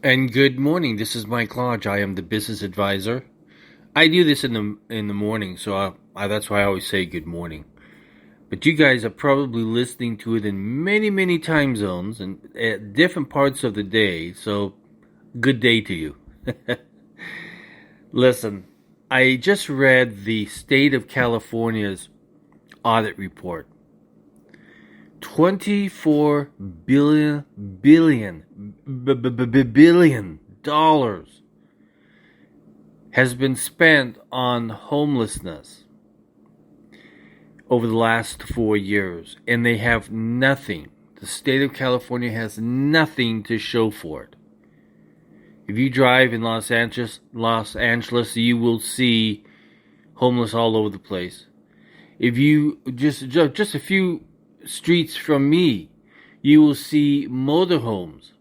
And good morning. This is Mike Lodge. I am the business advisor. I do this in the morning, so that's why I always say good morning. But you guys are probably listening to it in many time zones and at different parts of the day. So good day to you. Listen, I just read the state of California's audit report. 24 billion dollars has been spent on homelessness over the last 4 years, and they have nothing. The state of California has nothing to show for it. If you drive in Los Angeles, you will see homeless all over the place. If you just a few streets from me, you will see motorhomes,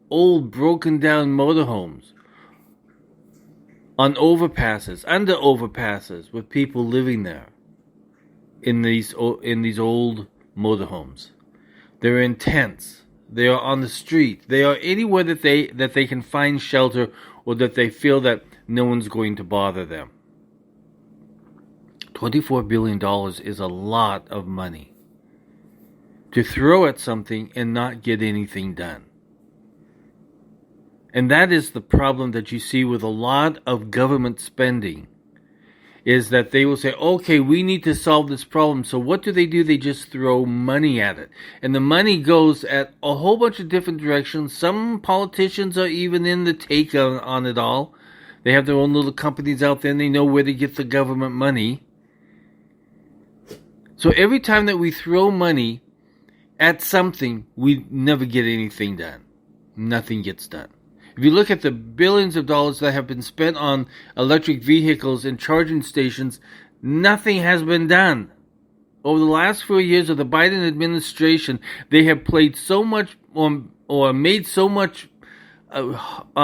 old broken down motorhomes, on overpasses, under overpasses, with people living there in these old motorhomes. They're in tents. They are on the street. They are anywhere that they can find shelter, or that they feel that no one's going to bother them. $24 billion is a lot of money to throw at something and not get anything done. And that is the problem that you see with a lot of government spending, is that they will say, okay, we need to solve this problem. So what do? They just throw money at it. And the money goes at a whole bunch of different directions. Some politicians are even in the take on it all. They have their own little companies out there, and they know where to get the government money. So every time that we throw money at something, we never get anything done. Nothing gets done. If you look at the billions of dollars that have been spent on electric vehicles and charging stations, nothing has been done. Over the last 4 years of the Biden administration, they have played so much or made so much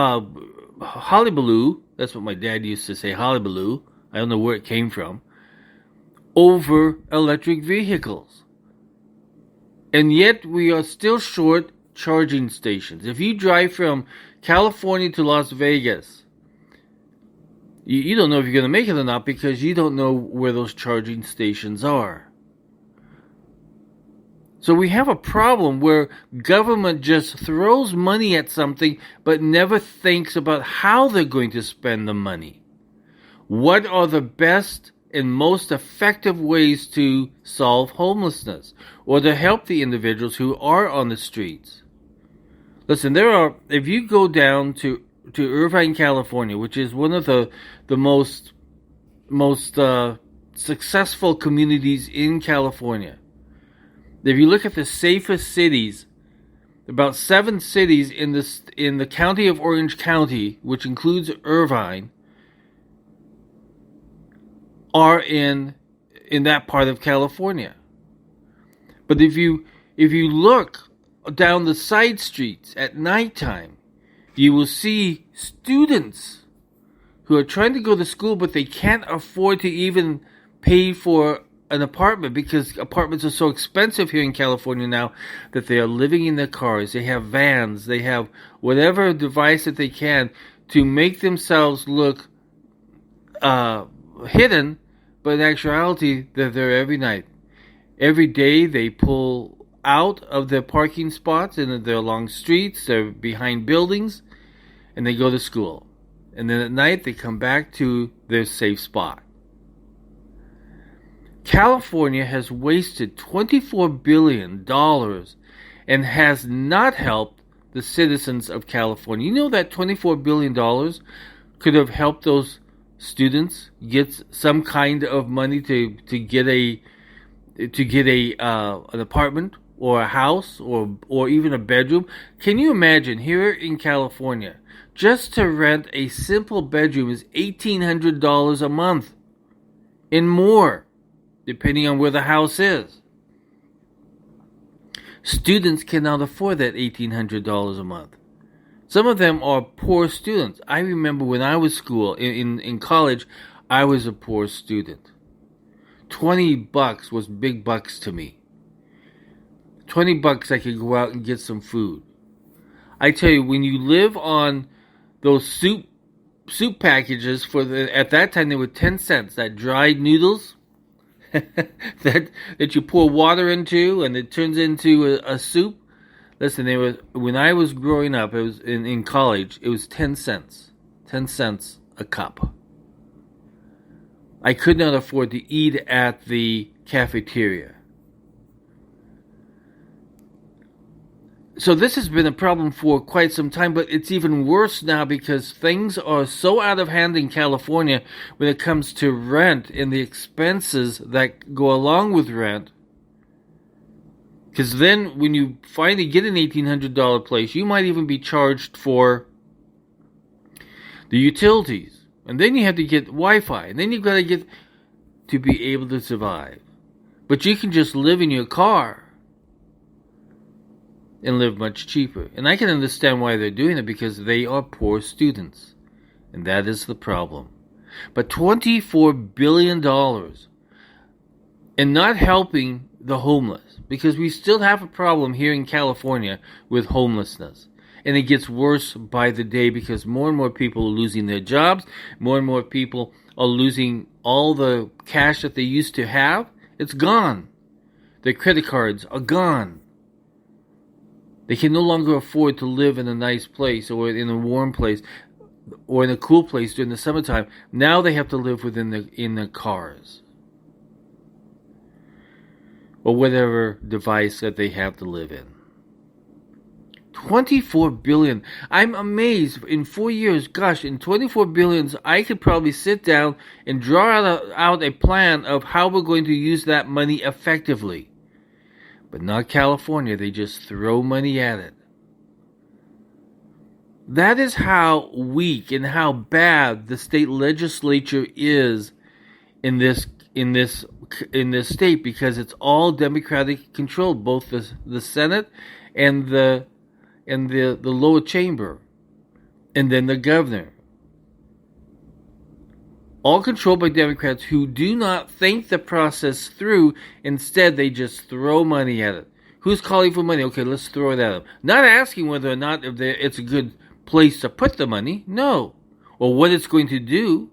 hullabaloo. That's what my dad used to say, hullabaloo. I don't know where it came from. Over electric vehicles. And yet we are still short charging stations. If you drive from California to Las Vegas, you don't know if you're going to make it or not, because you don't know where those charging stations are. So we have a problem where government just throws money at something but never thinks about how they're going to spend the money. What are the best and most effective ways to solve homelessness, or to help the individuals who are on the streets? Listen, if you go down to Irvine, California, which is one of the most successful communities in California, if you look at the safest cities, about 7 cities in the county of Orange County, which includes Irvine, are in that part of California. But if you look down the side streets at nighttime, you will see students who are trying to go to school, but they can't afford to even pay for an apartment, because apartments are so expensive here in California now that they are living in their cars. They have vans. They have whatever device that they can to make themselves look hidden, but in actuality, they're there every night. Every day they pull out of their parking spots, and they're along streets, they're behind buildings, and they go to school. And then at night they come back to their safe spot. California has wasted $24 billion and has not helped the citizens of California. You know that $24 billion could have helped those students get some kind of money to get an apartment or a house or even a bedroom. Can you imagine, here in California, just to rent a simple bedroom is $1,800 a month and more, depending on where the house is. Students cannot afford that $1,800 a month. Some of them are poor students. I remember when I was in college, I was a poor student. $20 was big bucks to me. $20 I could go out and get some food. I tell you, when you live on those soup packages at that time they were 10 cents, that dried noodles that you pour water into and it turns into a soup. Listen, when I was growing up, it was in college, it was 10 cents. 10 cents a cup. I could not afford to eat at the cafeteria. So this has been a problem for quite some time, but it's even worse now because things are so out of hand in California when it comes to rent and the expenses that go along with rent. Because then when you finally get an $1,800 place, you might even be charged for the utilities. And then you have to get Wi-Fi. And then you've got to get to be able to survive. But you can just live in your car and live much cheaper. And I can understand why they're doing it, because they are poor students. And that is the problem. But $24 billion and not helping the homeless, because we still have a problem here in California with homelessness. And it gets worse by the day because more and more people are losing their jobs. More and more people are losing all the cash that they used to have. It's gone. Their credit cards are gone. They can no longer afford to live in a nice place or in a warm place or in a cool place during the summertime. Now they have to live in the cars or whatever device that they have to live in. 24 billion. I'm amazed. In 4 years, gosh, in 24 billions, I could probably sit down and draw out a plan of how we're going to use that money effectively. But not California. They just throw money at it. That is how weak and how bad the state legislature is in this state, because it's all Democratic controlled, both the Senate and the lower chamber, and then the governor. All controlled by Democrats who do not think the process through. Instead, they just throw money at it. Who's calling for money? Okay, let's throw it at them. Not asking whether or not it's a good place to put the money. No. Or what it's going to do.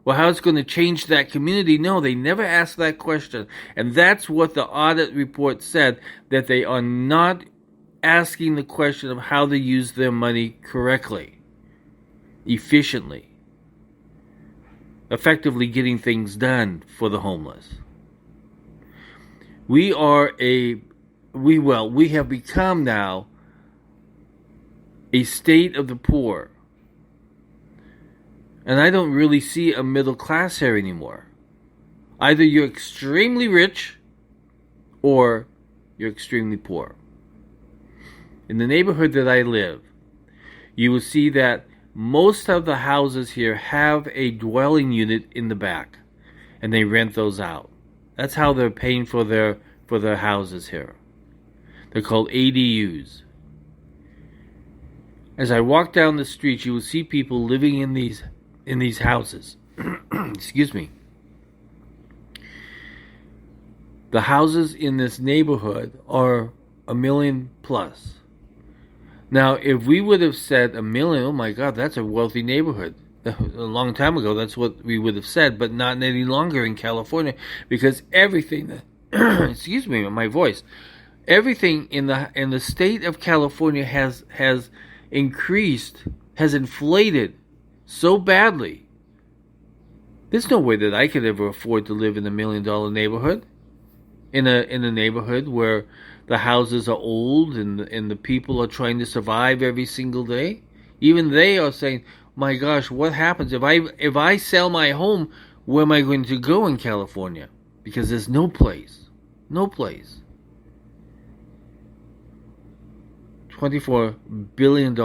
Or how it's going to change that community. No, they never ask that question. And that's what the audit report said, that they are not asking the question of how to use their money correctly, efficiently, effectively getting things done for the homeless. We have become now a state of the poor. And I don't really see a middle class here anymore. Either you're extremely rich or you're extremely poor. In the neighborhood that I live, you will see that most of the houses here have a dwelling unit in the back, and they rent those out. That's how they're paying for their houses here. They're called ADUs. As I walk down the street, you will see people living in these houses. Excuse me. The houses in this neighborhood are $1 million plus. Now, if we would have said $1 million, oh my God, that's a wealthy neighborhood. A long time ago, that's what we would have said, but not any longer in California, because everything, excuse me, my voice, everything in the state of California has increased, has inflated so badly. There's no way that I could ever afford to live in $1 million neighborhood, in a neighborhood where the houses are old and the people are trying to survive every single day. Even they are saying, my gosh, what happens if I sell my home? Where am I going to go in California? Because there's no place. $24 billion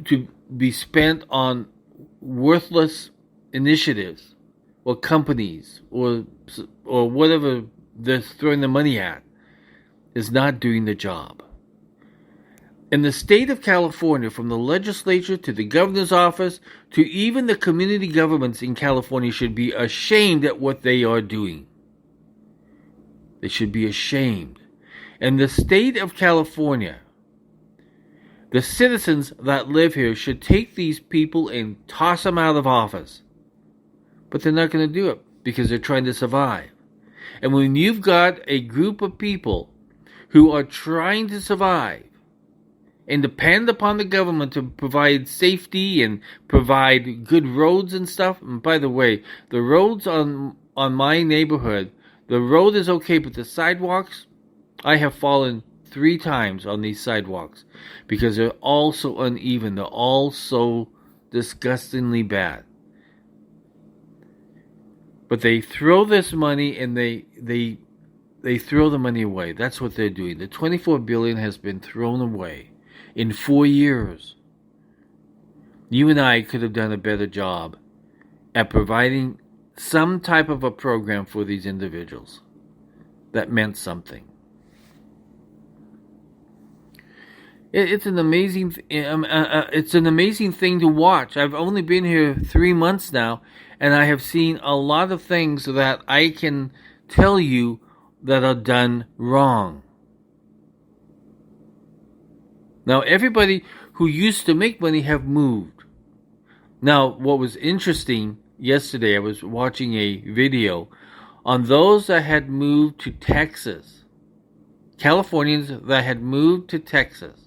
to be spent on worthless initiatives or companies or whatever they're throwing the money at is not doing the job. In the state of California, from the legislature to the governor's office to even the community governments in California, should be ashamed at what they are doing. They should be ashamed. And the state of California, the citizens that live here should take these people and toss them out of office. But they're not going to do it because they're trying to survive. And when you've got a group of people who are trying to survive and depend upon the government to provide safety and provide good roads and stuff. And by the way, the roads on my neighborhood, the road is okay, but the sidewalks, I have fallen 3 times on these sidewalks because they're all so uneven. They're all so disgustingly bad. But they throw this money and they throw the money away. That's what they're doing. The $24 billion has been thrown away in 4 years. You and I could have done a better job at providing some type of a program for these individuals that meant something. It's an amazing thing to watch. I've only been here 3 months now, and I have seen a lot of things that I can tell you that are done wrong. Now, everybody who used to make money have moved. Now, what was interesting yesterday, I was watching a video on those that had moved to Texas. Californians that had moved to Texas.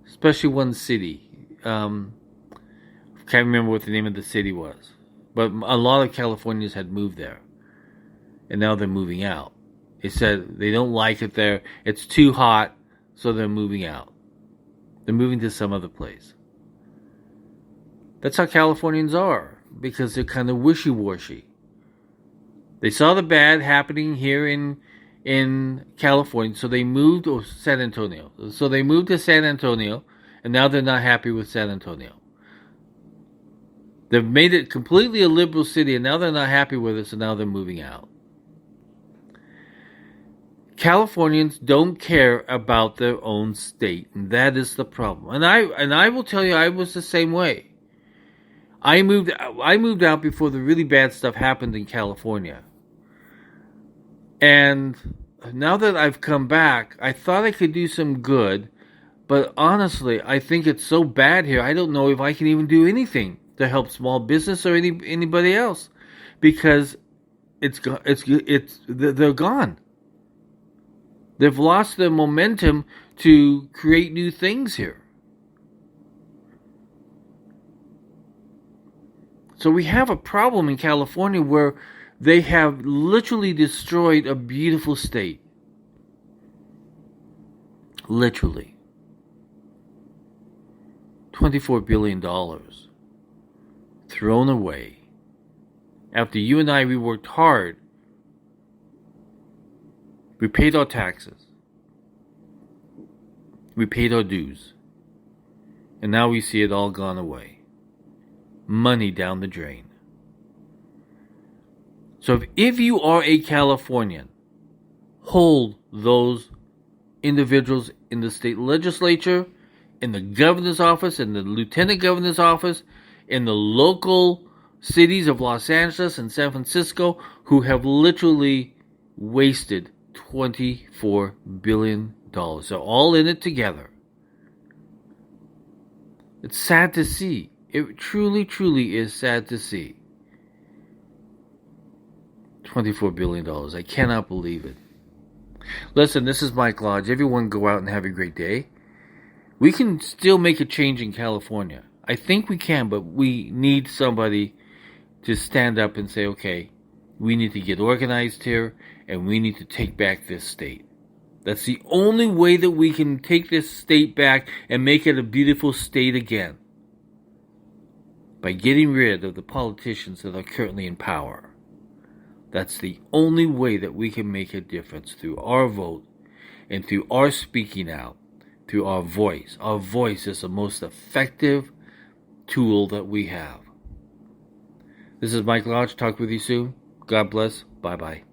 Especially one city. Can't remember what the name of the city was. But a lot of Californians had moved there. And now they're moving out. They said they don't like it there. It's too hot, so they're moving out. They're moving to some other place. That's how Californians are, because they're kind of wishy-washy. They saw the bad happening here in California, so they moved to San Antonio. So they moved to San Antonio, and now they're not happy with San Antonio. They've made it completely a liberal city, and now they're not happy with it, so now they're moving out. Californians don't care about their own state, and that is the problem. And I will tell you, I was the same way. I moved out before the really bad stuff happened in California. And now that I've come back, I thought I could do some good, but honestly, I think it's so bad here. I don't know if I can even do anything to help small business or anybody else, because they're gone. They've lost their momentum to create new things here. So we have a problem in California where they have literally destroyed a beautiful state. Literally. $24 billion thrown away. After you and I, we worked hard. We paid our taxes. We paid our dues. And now we see it all gone away. Money down the drain. So if you are a Californian, hold those individuals in the state legislature, in the governor's office, in the lieutenant governor's office, in the local cities of Los Angeles and San Francisco, who have literally wasted $24 billion. They're all in it together. It's sad to see. It truly, truly is sad to see. $24 billion. I cannot believe it. Listen, this is Mike Lodge. Everyone go out and have a great day. We can still make a change in California. I think we can, but we need somebody to stand up and say, okay, we need to get organized here, and we need to take back this state. That's the only way that we can take this state back and make it a beautiful state again. By getting rid of the politicians that are currently in power. That's the only way that we can make a difference, through our vote and through our speaking out, through our voice. Our voice is the most effective tool that we have. This is Mike Lodge. Talk with you soon. God bless. Bye-bye.